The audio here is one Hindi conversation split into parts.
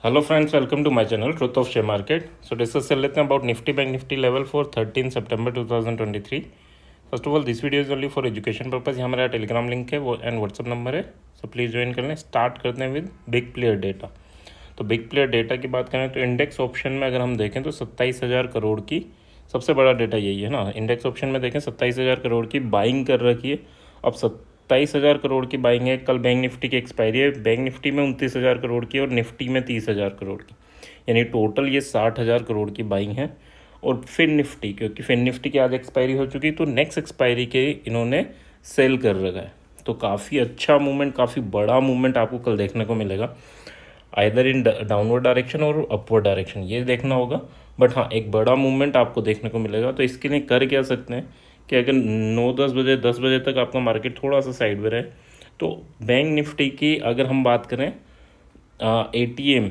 Hello friends, welcome to my channel truth of share market. So discuss कर लेते हैं about Nifty bank Nifty level for 13 सितंबर 2023। First of all this video is only for education purpose. यहाँ मेरा टेलीग्राम लिंक है वो एंड व्हाट्सअप नंबर है, सो प्लीज़ ज्वाइन कर लें। स्टार्ट करते हैं विद बिग प्लेयर डेटा। तो बिग प्लेयर डेटा की बात करें तो इंडेक्स ऑप्शन में अगर हम देखें तो 27,000 करोड़ की सबसे बड़ा डेटा यही है ना। इंडेक्स ऑप्शन में देखें 27,000 करोड़ की बाइंग कर रखी है। अब 27,000 करोड़ की बाइंग है। कल बैंक निफ्टी की एक्सपायरी है। बैंक निफ्टी में 29,000 करोड़ की और निफ्टी में 30,000 करोड़ की, यानी टोटल ये 60,000 करोड़ की बाइंग है। और फिर निफ्टी, क्योंकि फिर निफ्टी की आज एक्सपायरी हो चुकी तो नेक्स्ट एक्सपायरी के इन्होंने सेल कर रखा है। तो काफ़ी अच्छा मूवमेंट, काफ़ी बड़ा मूवमेंट आपको कल देखने को मिलेगा, आइदर इन डाउनवर्ड डायरेक्शन और अपवर्ड डायरेक्शन, ये देखना होगा। बट हाँ, एक बड़ा मूवमेंट आपको देखने को मिलेगा। तो इसके लिए कर क्या सकते हैं कि अगर 9-10 बजे 10 बजे तक आपका मार्केट थोड़ा सा साइड में रहे तो बैंक निफ्टी की अगर हम बात करें ATM,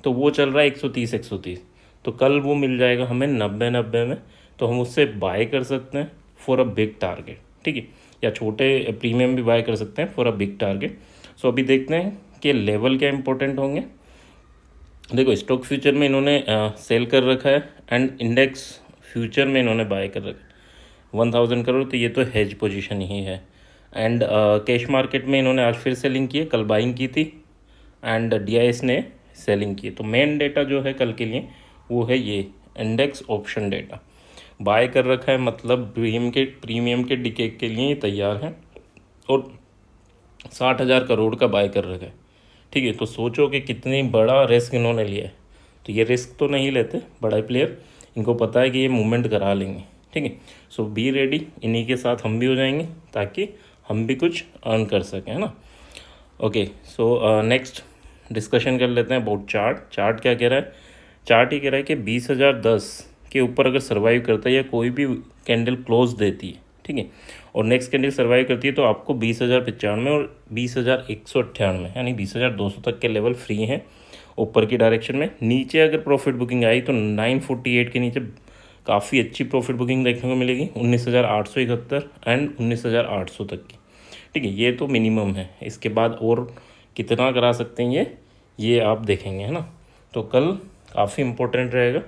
तो वो चल रहा है 130। तो कल वो मिल जाएगा हमें 90 में, तो हम उससे बाय कर सकते हैं फॉर अ बिग टारगेट, ठीक है। या छोटे प्रीमियम भी बाय कर सकते हैं फॉर अ बिग टारगेट। सो अभी देखते हैं कि लेवल क्या इंपॉर्टेंट होंगे। देखो, स्टॉक फ्यूचर में इन्होंने सेल कर रखा है एंड इंडेक्स फ्यूचर में इन्होंने बाय कर रखा है 1,000 करोड़। तो ये तो हेज पोजीशन ही है। एंड कैश मार्केट में इन्होंने आज फिर सेलिंग की है, कल बाइंग की थी एंड DIS ने सेलिंग की है। तो मेन डेटा जो है कल के लिए वो है ये इंडेक्स ऑप्शन डेटा। बाय कर रखा है, मतलब प्रीमियम के डिके के लिए ये तैयार है और 60,000 करोड़ का बाय कर रखा है, ठीक है। तो सोचो कि कितनी बड़ा रिस्क इन्होंने लिया है। तो ये रिस्क तो नहीं लेते बड़ा प्लेयर, इनको पता है कि ये मूवमेंट करा लेंगे, ठीक है। सो बी रेडी, इन्हीं के साथ हम भी हो जाएंगे ताकि हम भी कुछ अर्न कर सकें, है ना। ओके, सो नेक्स्ट डिस्कशन कर लेते हैं अबाउट चार्ट। चार्ट क्या कह रहा है? चार्ट ये कह रहा है कि 20,010 के ऊपर अगर सर्वाइव करता है या कोई भी कैंडल क्लोज देती है, ठीक है, और नेक्स्ट कैंडल सर्वाइव करती है तो आपको 20,095 और 20,198 यानी 20,200 तक के लेवल फ्री हैं ऊपर की डायरेक्शन में। नीचे अगर प्रॉफिट बुकिंग आई तो 948 के नीचे काफ़ी अच्छी प्रॉफिट बुकिंग देखने को मिलेगी, 19,871 एंड 19,800 तक की, ठीक है। ये तो मिनिमम है, इसके बाद और कितना करा सकते हैं ये आप देखेंगे, है ना। तो कल काफ़ी इंपॉर्टेंट रहेगा।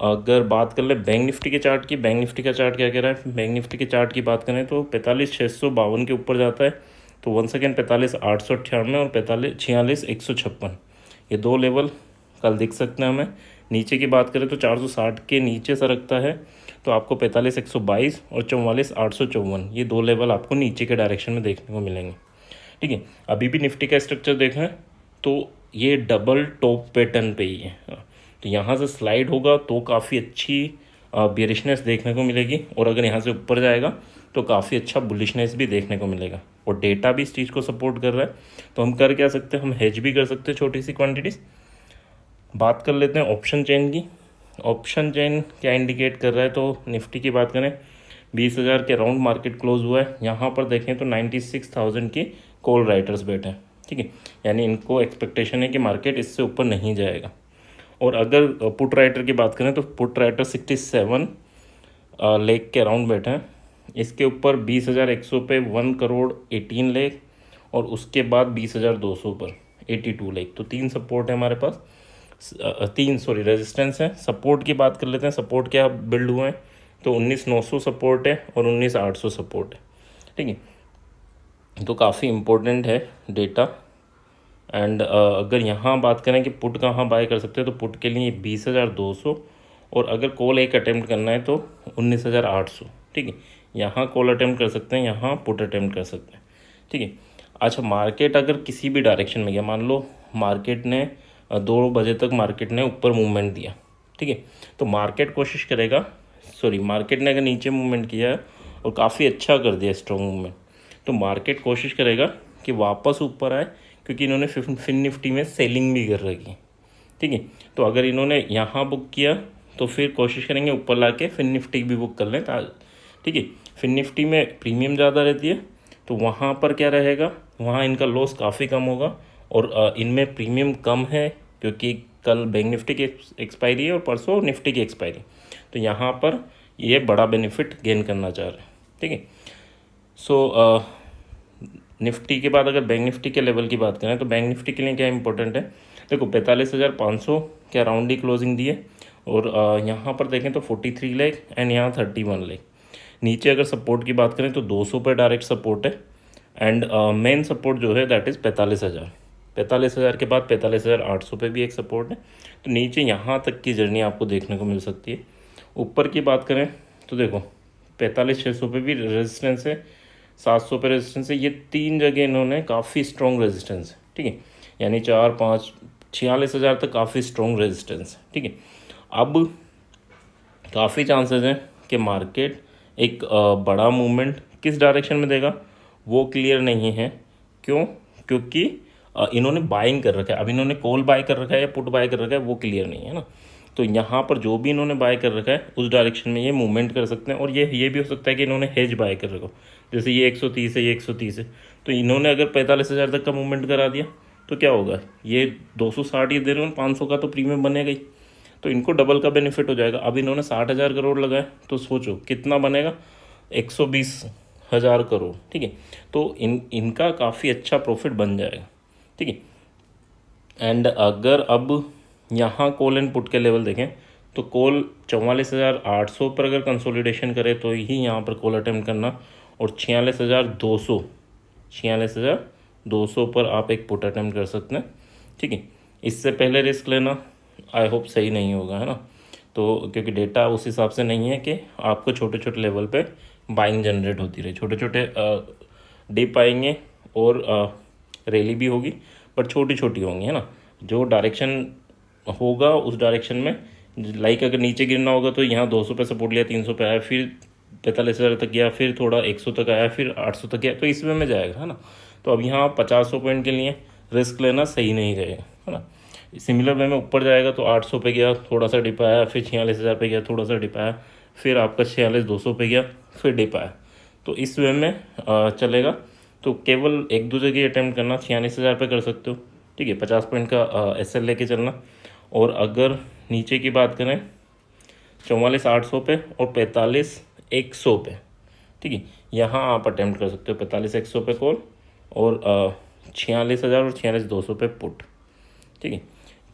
अगर बात कर ले बैंक निफ्टी के चार्ट की, बैंक निफ्टी का चार्ट क्या कह रहा है? बैंक निफ्टी के चार्ट की बात करें तो 45,652 के ऊपर जाता है। तो वन सेकेंड 45,898 और 46,156, ये दो लेवल कल दिख सकते हैं हमें। नीचे की बात करें तो 460 के नीचे सरकता है तो आपको 45,122 और 44,854, ये दो लेवल आपको नीचे के डायरेक्शन में देखने को मिलेंगे, ठीक है। अभी भी निफ्टी का स्ट्रक्चर देखें तो ये डबल टॉप पैटर्न पे ही है। तो यहाँ से स्लाइड होगा तो काफ़ी अच्छी बेरिशनेस देखने को मिलेगी, और अगर यहाँ से ऊपर जाएगा तो काफ़ी अच्छा बुलिशनेस भी देखने को मिलेगा, और डेटा भी इस चीज़ को सपोर्ट कर रहा है। तो हम कर क्या सकते हैं? हम हेज भी कर सकते हैं छोटी सी क्वांटिटीज़। बात कर लेते हैं ऑप्शन चेन की। ऑप्शन चेन क्या इंडिकेट कर रहा है? तो निफ्टी की बात करें 20,000 के राउंड मार्केट क्लोज हुआ है। यहाँ पर देखें तो 96,000 की कॉल राइटर्स बैठे हैं, ठीक है, यानी इनको एक्सपेक्टेशन है कि मार्केट इससे ऊपर नहीं जाएगा। और अगर पुट राइटर की बात करें तो पुट राइटर 67 लेख के अराउंड बैठे हैं। इसके ऊपर 20,100 पे 1,18,00,000 और उसके बाद 20,200 पर 82 लाख। तो तीन सपोर्ट है हमारे पास, रेजिस्टेंस है। सपोर्ट की बात कर लेते हैं, सपोर्ट क्या बिल्ड हुए हैं? तो 19,900 सपोर्ट है और 19,800 सपोर्ट है, ठीक है। तो काफ़ी इम्पोर्टेंट है डेटा। एंड अगर यहाँ बात करें कि पुट कहाँ बाय कर सकते हैं, तो पुट के लिए 20,200 और अगर कॉल एक अटैम्प्ट करना है तो 19,800, ठीक है। यहाँ कॉल अटैम्प्ट कर सकते हैं, यहाँ पुट अटैम्प्ट कर सकते हैं, ठीक है। अच्छा, मार्केट अगर किसी भी डायरेक्शन में गया, मान लो मार्केट ने 2 बजे तक मार्केट ने ऊपर मूवमेंट दिया, ठीक है, तो मार्केट कोशिश करेगा, मार्केट ने अगर नीचे मूवमेंट किया है और काफ़ी अच्छा कर दिया स्ट्रॉन्ग मूवमेंट, तो मार्केट कोशिश करेगा कि वापस ऊपर आए, क्योंकि इन्होंने फिन निफ्टी में सेलिंग भी कर रखी है, ठीक है। तो अगर इन्होंने यहाँ बुक किया तो फिर कोशिश करेंगे ऊपर ला के फिन निफ्टी भी बुक कर लें, ठीक है। फिन निफ्टी में प्रीमियम ज़्यादा रहती है तो वहाँ पर क्या रहेगा, वहाँ इनका लॉस काफ़ी कम होगा, और इनमें प्रीमियम कम है क्योंकि कल बैंक निफ्टी की एक्सपायरी है और परसों निफ्टी की एक्सपायरी। तो यहाँ पर ये बड़ा बेनिफिट गेन करना चाह रहे हैं, ठीक है। सो निफ्टी के बाद अगर बैंक निफ्टी के लेवल की बात करें तो बैंक निफ्टी के लिए क्या इंपॉर्टेंट है? देखो 45,500 के अराउंड ही क्लोजिंग दी है। और यहाँ पर देखें तो 43 लाख एंड यहाँ 31 लाख। नीचे अगर सपोर्ट की बात करें तो 200 पे डायरेक्ट सपोर्ट है एंड मेन सपोर्ट जो है दैट इज़ 45,000। 45,000 के बाद 45,800 पे भी एक सपोर्ट है। तो नीचे यहाँ तक की जर्नी आपको देखने को मिल सकती है। ऊपर की बात करें तो देखो 45,600 पे भी रेजिस्टेंस है, 700 पे रेजिस्टेंस है। ये तीन जगह इन्होंने काफ़ी स्ट्रॉन्ग रेजिस्टेंस है, ठीक है। यानी 4 5 46,000 तक काफ़ी स्ट्रॉन्ग रेजिस्टेंस है, ठीक है। अब काफ़ी चांसेस हैं कि मार्केट एक बड़ा मूवमेंट किस डायरेक्शन में देगा वो क्लियर नहीं है। क्यों? क्योंकि इन्होंने बाइंग कर रखा है। अब इन्होंने कॉल बाय कर रखा है या पुट बाय कर रखा है वो क्लियर नहीं है ना। तो यहाँ पर जो भी इन्होंने बाय कर रखा है उस डायरेक्शन में ये मूवमेंट कर सकते हैं। और ये भी हो सकता है कि इन्होंने हेज बाय कर रखा हो, जैसे ये 130 है, ये 130 है। तो इन्होंने अगर 45,000 तक का मूवमेंट करा दिया तो क्या होगा, ये 260 ही दे रहे हो, 500 का तो प्रीमियम बनेगा ही। तो इनको डबल का बेनिफिट हो जाएगा। अब इन्होंने 60,000 करोड़ लगाए तो सोचो कितना बनेगा, 120,000 करोड़, ठीक है। तो इनका काफ़ी अच्छा प्रॉफिट बन जाएगा, ठीक है। एंड अगर अब यहाँ कॉल एंड पुट के लेवल देखें तो कॉल 44,800 पर अगर कंसोलिडेशन करे तो ही यहाँ पर कॉल अटेम्प्ट करना, और 46,200 पर आप एक पुट अटेम्प्ट कर सकते हैं, ठीक है। इससे पहले रिस्क लेना आई होप सही नहीं होगा, है ना। तो क्योंकि डेटा उस हिसाब से नहीं है कि आपको छोटे छोटे लेवल पे बाइंग जनरेट होती रहे। छोटे छोटे डिप आएंगे और रैली भी होगी, बट छोटी छोटी होंगी, है ना। जो डायरेक्शन होगा उस डायरेक्शन में, लाइक अगर नीचे गिरना होगा तो यहाँ 200 पे सपोर्ट लिया, 300 पे आया, फिर 45,000 तक गया, फिर थोड़ा 100 तक आया, फिर 800 तक गया, तो इस वे में जाएगा, है ना। तो अब यहाँ 50 पॉइंट के लिए रिस्क लेना सही नहीं रहेगा, है ना। सिमिलर वे में ऊपर जाएगा तो 800 पे गया, थोड़ा सा डिप आया, फिर 46,000 पे गया, थोड़ा सा डिप आया, फिर आपका 46,200 पे गया, फिर डिप आया। तो इस वे में चलेगा। तो केवल एक दो जगह अटैम्प्ट करना, 46,000 पे कर सकते हो, ठीक है। 50 पॉइंट का SL लेके चलना। और अगर नीचे की बात करें 44,800 पे और 45,100 पे, ठीक है, यहाँ आप अटैम्प्ट कर सकते हो 45,100 पे कॉल और 46,000 और 46,200 पे पुट, ठीक है।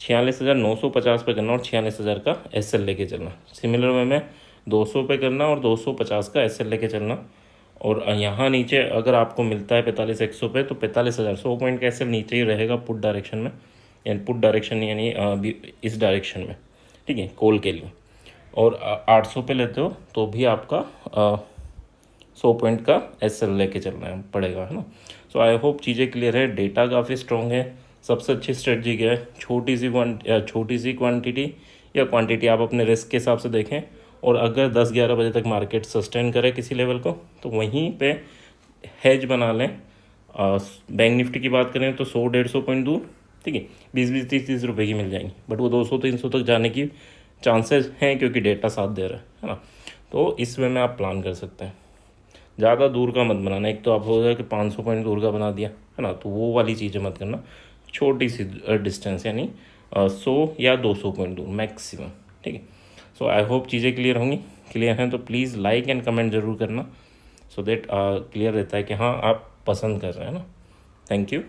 46,950 पे करना और 46,000 का SL लेके चलना। सिमिलर वे में 200 पे करना और 250 का SL लेके चलना। और यहाँ नीचे अगर आपको मिलता है 45,100 पे तो 45,000 100 पॉइंट का SL नीचे ही रहेगा पुट डायरेक्शन में, यानी पुट डायरेक्शन यानी इस डायरेक्शन में, ठीक है, कॉल के लिए। और 800 पे लेते हो तो भी आपका 100 पॉइंट का SL लेके चलना पड़ेगा, है ना। सो आई होप चीज़ें क्लियर है। डेटा काफ़ी स्ट्रॉन्ग है। सबसे अच्छी स्ट्रेटजी क्या है, छोटी सी क्वांटिटी या क्वांटिटी आप अपने रिस्क के हिसाब से देखें। और अगर 10-11 बजे तक मार्केट सस्टेन करे किसी लेवल को तो वहीं पे हेज बना लें। बैंक निफ्टी की बात करें तो 100-150 पॉइंट दूर, ठीक है, 20-20 30-30 रुपये की मिल जाएंगी, बट वो 200-300 तक जाने की चांसेस हैं क्योंकि डेटा साथ दे रहा है ना। तो इस वे में आप प्लान कर सकते हैं। ज़्यादा दूर का मत बनाना। एक तो आप हो जाए कि 500 पॉइंट दूर का बना दिया, है ना, तो वो वाली चीज़ें मत करना। छोटी सी डिस्टेंस यानी 100 या 200 पॉइंट दूर मैक्सिमम, ठीक है। सो आई होप चीज़ें क्लियर होंगी। क्लियर हैं तो प्लीज़ लाइक एंड कमेंट ज़रूर करना, सो दैट क्लियर रहता है कि हाँ आप पसंद कर रहे हैं ना। Thank you.